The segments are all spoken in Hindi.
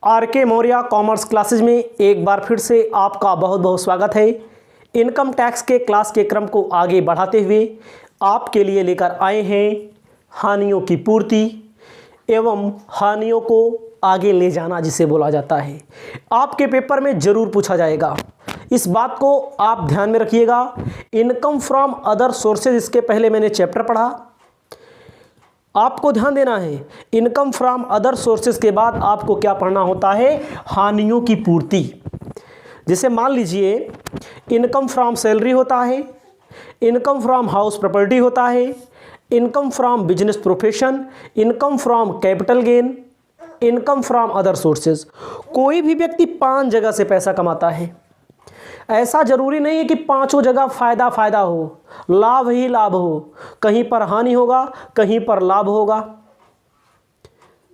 आर.के. मौर्य कॉमर्स क्लासेज में एक बार फिर से आपका बहुत बहुत स्वागत है। इनकम टैक्स के क्लास के क्रम को आगे बढ़ाते हुए आपके लिए लेकर आए हैं हानियों की पूर्ति एवं हानियों को आगे ले जाना, जिसे बोला जाता है। आपके पेपर में ज़रूर पूछा जाएगा, इस बात को आप ध्यान में रखिएगा। इनकम फ्रॉम अदर सोर्सेज, इसके पहले मैंने चैप्टर पढ़ा, आपको ध्यान देना है। इनकम फ्रॉम अदर सोर्सेज के बाद आपको क्या पढ़ना होता है? हानियों की पूर्ति। जैसे मान लीजिए इनकम फ्रॉम सैलरी होता है, इनकम फ्रॉम हाउस प्रॉपर्टी होता है, income from business profession, income from capital gain, income from other sources. कोई भी व्यक्ति 5 जगह से पैसा कमाता है। ऐसा जरूरी नहीं है कि पांचों जगह फायदा हो, लाभ ही लाभ हो। कहीं पर हानि होगा, कहीं पर लाभ होगा,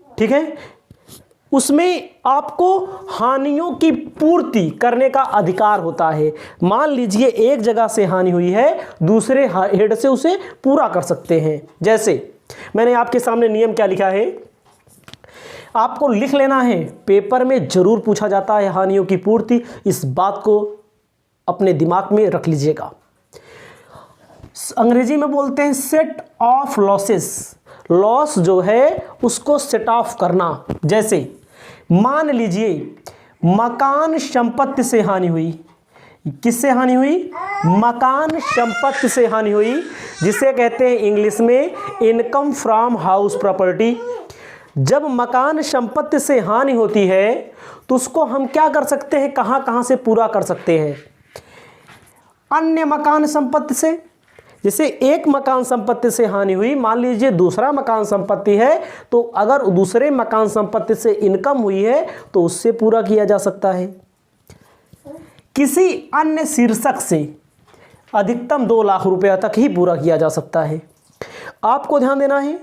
ठीक है। उसमें आपको हानियों की पूर्ति करने का अधिकार होता है। मान लीजिए एक जगह से हानि हुई है, दूसरे हेड से उसे पूरा कर सकते हैं। जैसे मैंने आपके सामने नियम क्या लिखा है, आपको लिख लेना है, पेपर में जरूर पूछा जाता है हानियों की पूर्ति। इस बात को अपने दिमाग में रख लीजिएगा। अंग्रेजी में बोलते हैं सेट ऑफ लॉसेस। लॉस जो है उसको सेट ऑफ करना। जैसे मान लीजिए मकान संपत्ति से हानि हुई। किससे हानि हुई? मकान संपत्ति से हानि हुई, जिसे कहते हैं इंग्लिश में इनकम फ्रॉम हाउस प्रॉपर्टी। जब मकान संपत्ति से हानि होती है तो उसको हम क्या कर सकते हैं, कहां से पूरा कर सकते हैं? अन्य मकान संपत्ति से। जैसे एक मकान संपत्ति से हानि हुई, मान लीजिए दूसरा मकान संपत्ति है, तो अगर दूसरे मकान संपत्ति से इनकम हुई है तो उससे पूरा किया जा सकता है। किसी अन्य शीर्षक से अधिकतम 2 लाख रुपया तक ही पूरा किया जा सकता है। आपको ध्यान देना है,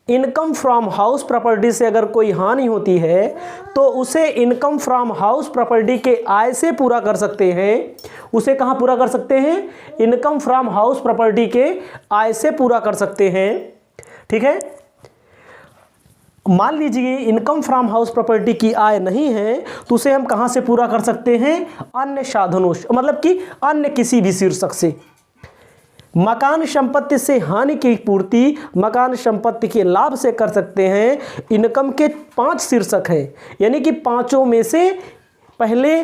इनकम फ्रॉम हाउस प्रॉपर्टी से अगर कोई हानि होती है तो उसे इनकम फ्रॉम हाउस प्रॉपर्टी के आय से पूरा कर सकते हैं। उसे कहां पूरा कर सकते हैं? इनकम फ्रॉम हाउस प्रॉपर्टी के आय से पूरा कर सकते हैं, ठीक है। मान लीजिए इनकम फ्रॉम हाउस प्रॉपर्टी की आय नहीं है तो उसे हम कहां से पूरा कर सकते हैं? अन्य साधनों, मतलब कि अन्य किसी भी शीर्षक से। मकान संपत्ति से हानि की पूर्ति मकान संपत्ति के लाभ से कर सकते हैं। इनकम के 5 शीर्षक हैं, यानी कि पांचों में से पहले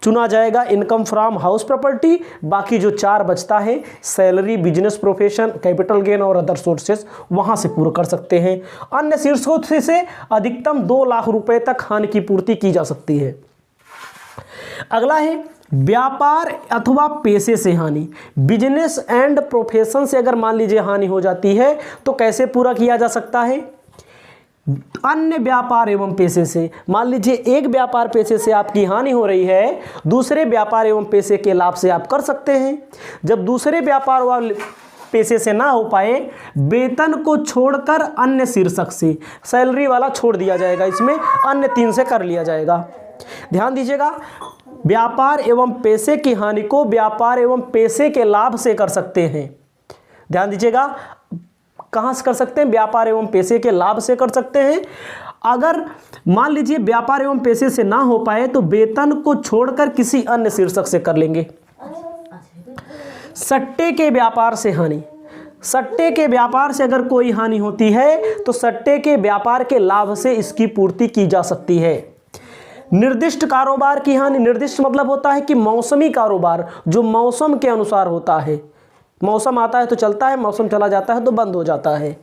चुना जाएगा इनकम फ्रॉम हाउस प्रॉपर्टी। बाकी जो 4 बचता है, salary, business profession, capital gain और अदर सोर्सेस, वहां से पूरा कर सकते हैं। अन्य शीर्षकों से अधिकतम 2 लाख रुपए तक हानि की पूर्ति की जा सकती है। अगला है व्यापार अथवा पेशे से हानि। बिजनेस एंड प्रोफेशन से अगर मान लीजिए हानि हो जाती है तो कैसे पूरा किया जा सकता है? अन्य व्यापार एवं पेशे से। मान लीजिए एक व्यापार पेशे से आपकी हानि हो रही है, दूसरे व्यापार एवं पेशे के लाभ से आप कर सकते हैं। जब दूसरे व्यापार व पेशे से ना हो पाए, वेतन को छोड़कर अन्य शीर्षक से, सैलरी वाला छोड़ दिया जाएगा, इसमें अन्य 3 से कर लिया जाएगा। ध्यान दीजिएगा, व्यापार एवं पेशे की हानि को व्यापार एवं पेशे के लाभ से कर सकते हैं। ध्यान दीजिएगा, कहां से कर सकते हैं? व्यापार एवं पेशे के लाभ से कर सकते हैं। अगर मान लीजिए व्यापार एवं पेशे से ना हो पाए तो वेतन को छोड़कर किसी अन्य शीर्षक से कर लेंगे। सट्टे के व्यापार से हानि। सट्टे के व्यापार से अगर कोई हानि होती है तो सट्टे के व्यापार के लाभ से इसकी पूर्ति की जा सकती है। निर्दिष्ट कारोबार की हानि। निर्दिष्ट मतलब होता है कि मौसमी कारोबार, जो मौसम के अनुसार होता है। मौसम आता है तो चलता है, मौसम चला जाता है तो बंद हो जाता है।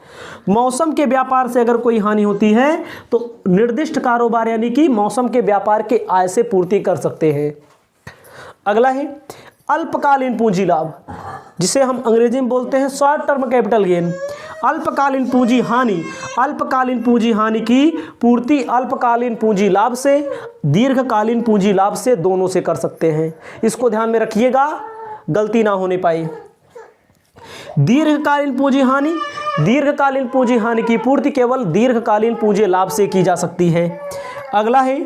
मौसम के व्यापार से अगर कोई हानि होती है तो निर्दिष्ट कारोबार यानी कि मौसम के व्यापार के आय से पूर्ति कर सकते हैं। अगला है अल्पकालीन पूंजी लाभ, जिसे हम अंग्रेजी में बोलते हैं शॉर्ट टर्म कैपिटल गेन। अल्पकालीन पूंजी हानि। अल्पकालीन पूंजी हानि की पूर्ति अल्पकालीन पूंजी लाभ से, दीर्घकालीन पूंजी लाभ से, दोनों से कर सकते हैं। इसको ध्यान में रखिएगा, गलती ना होने पाए। दीर्घकालीन पूंजी हानि। दीर्घकालीन पूंजी हानि की पूर्ति केवल दीर्घकालीन पूंजी लाभ से की जा सकती है। अगला है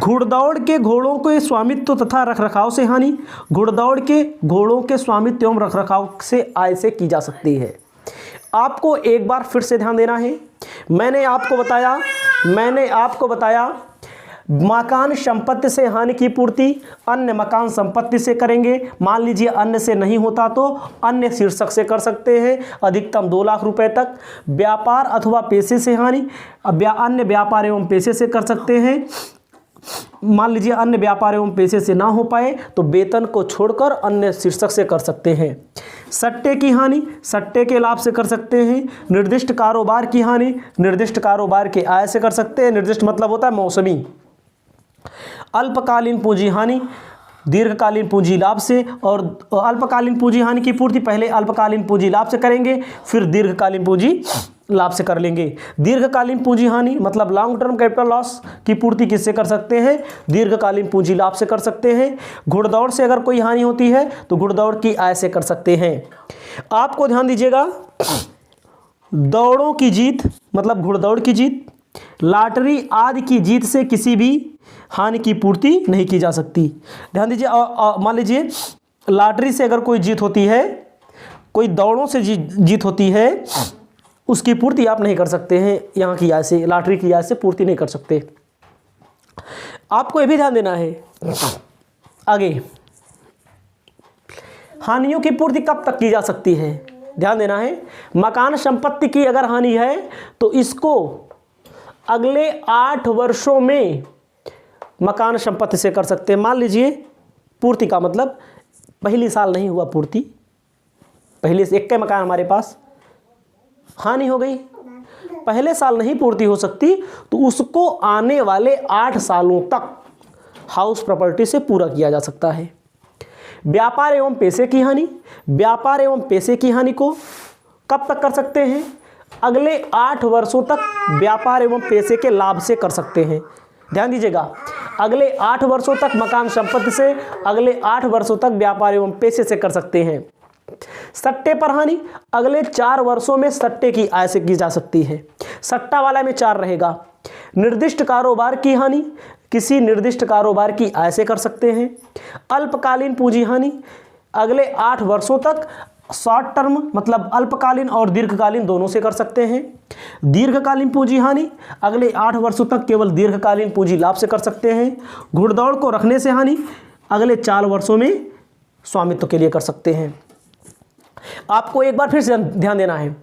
घुड़दौड़ के घोड़ों के स्वामित्व तथा रखरखाव से हानि। घुड़दौड़ के घोड़ों के स्वामित्व एवं रखरखाव से आय से की जा सकती है। आपको एक बार फिर से ध्यान देना है। मैंने आपको बताया मकान संपत्ति से हानि की पूर्ति अन्य मकान संपत्ति से करेंगे। मान लीजिए अन्य से नहीं होता तो अन्य शीर्षक से कर सकते हैं, अधिकतम 2 लाख रुपए तक। व्यापार अथवा पेशे से हानि, अन्य व्यापार एवं पेशे से कर सकते हैं। मान लीजिए अन्य व्यापार एवं पेशे से ना हो पाए तो वेतन को छोड़कर अन्य शीर्षक से कर सकते हैं। सट्टे की हानि सट्टे के लाभ से कर सकते हैं। निर्दिष्ट कारोबार की हानि निर्दिष्ट कारोबार के आय से कर सकते हैं। निर्दिष्ट मतलब होता है मौसमी। अल्पकालीन पूंजी हानि दीर्घकालीन पूंजी लाभ से, और अल्पकालीन पूंजी हानि की पूर्ति पहले अल्पकालीन पूंजी लाभ से करेंगे, फिर दीर्घकालीन पूंजी लाभ से कर लेंगे। दीर्घकालीन पूंजी हानि मतलब लॉन्ग टर्म कैपिटल लॉस की पूर्ति किससे कर सकते हैं? दीर्घकालीन पूंजी लाभ से कर सकते हैं। घुड़दौड़ से अगर कोई हानि होती है तो घुड़दौड़ की आय से कर सकते हैं। आपको ध्यान दीजिएगा, दौड़ों की जीत मतलब घुड़दौड़ की जीत, लॉटरी आदि की जीत से किसी भी हानि की पूर्ति नहीं की जा सकती। ध्यान दीजिए, मान लीजिए लॉटरी से अगर कोई जीत होती है, कोई दौड़ों से जीत होती है, उसकी पूर्ति आप नहीं कर सकते हैं। यहाँ की आय से, लॉटरी की आय से पूर्ति नहीं कर सकते। आपको यह भी ध्यान देना है आगे, हानियों की पूर्ति कब तक की जा सकती है? ध्यान देना है, मकान संपत्ति की अगर हानि है तो इसको अगले 8 वर्षों में मकान संपत्ति से कर सकते हैं। मान लीजिए पूर्ति का मतलब पहली साल नहीं हुआ पूर्ति, पहले से एक का मकान हमारे पास, हानि हो गई, पहले साल नहीं पूर्ति हो सकती तो उसको आने वाले 8 सालों तक हाउस प्रॉपर्टी से पूरा किया जा सकता है। व्यापार एवं पेशे की हानि व्यापार एवं पेशे की हानि को कब तक कर सकते हैं? अगले 8 वर्षों तक व्यापार एवं पेशे के लाभ से कर सकते हैं। ध्यान दीजिएगा, अगले 8 वर्षों तक मकान संपत्ति से, अगले 8 वर्षों तक व्यापार एवं पेशे से कर सकते हैं। सट्टे पर हानि अगले 4 वर्षों में सट्टे की आय से की जा सकती है। सट्टा वाला में 4 रहेगा। निर्दिष्ट कारोबार की हानि किसी निर्दिष्ट कारोबार की आय से कर सकते हैं। अल्पकालीन पूंजी हानि अगले 8 वर्षों तक शॉर्ट टर्म मतलब अल्पकालीन और दीर्घकालीन दोनों से कर सकते हैं। दीर्घकालीन पूंजी हानि अगले 8 वर्षों तक केवल दीर्घकालीन पूंजी लाभ से कर सकते हैं। घुड़दौड़ को रखने से हानि अगले 4 वर्षों में स्वामित्व के लिए कर सकते हैं। आपको एक बार फिर से ध्यान देना है,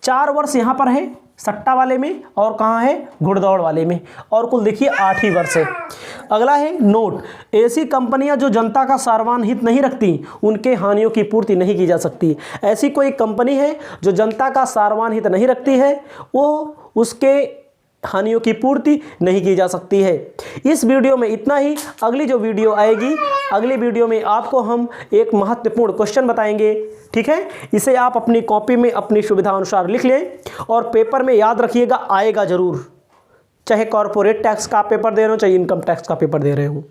4 वर्ष यहाँ पर है सट्टा वाले में और कहाँ है? घुड़दौड़ वाले में, और कुल देखिए 8 ही वर्ष है। अगला है नोट, ऐसी कंपनियां जो जनता का सार्वजनिक हित नहीं रखती उनके हानियों की पूर्ति नहीं की जा सकती। ऐसी कोई कंपनी है जो जनता का सार्वजनिक हित नहीं रखती है, वो उसके हानियों की पूर्ति नहीं की जा सकती है। इस वीडियो में इतना ही। अगली जो वीडियो आएगी, अगली वीडियो में आपको हम एक महत्वपूर्ण क्वेश्चन बताएंगे, ठीक है? इसे आप अपनी कॉपी में अपनी सुविधा अनुसार लिख लें और पेपर में याद रखिएगा, आएगा जरूर, चाहे कॉर्पोरेट टैक्स का पेपर दे रहे हो चाहे इनकम टैक्स का पेपर दे रहे हो।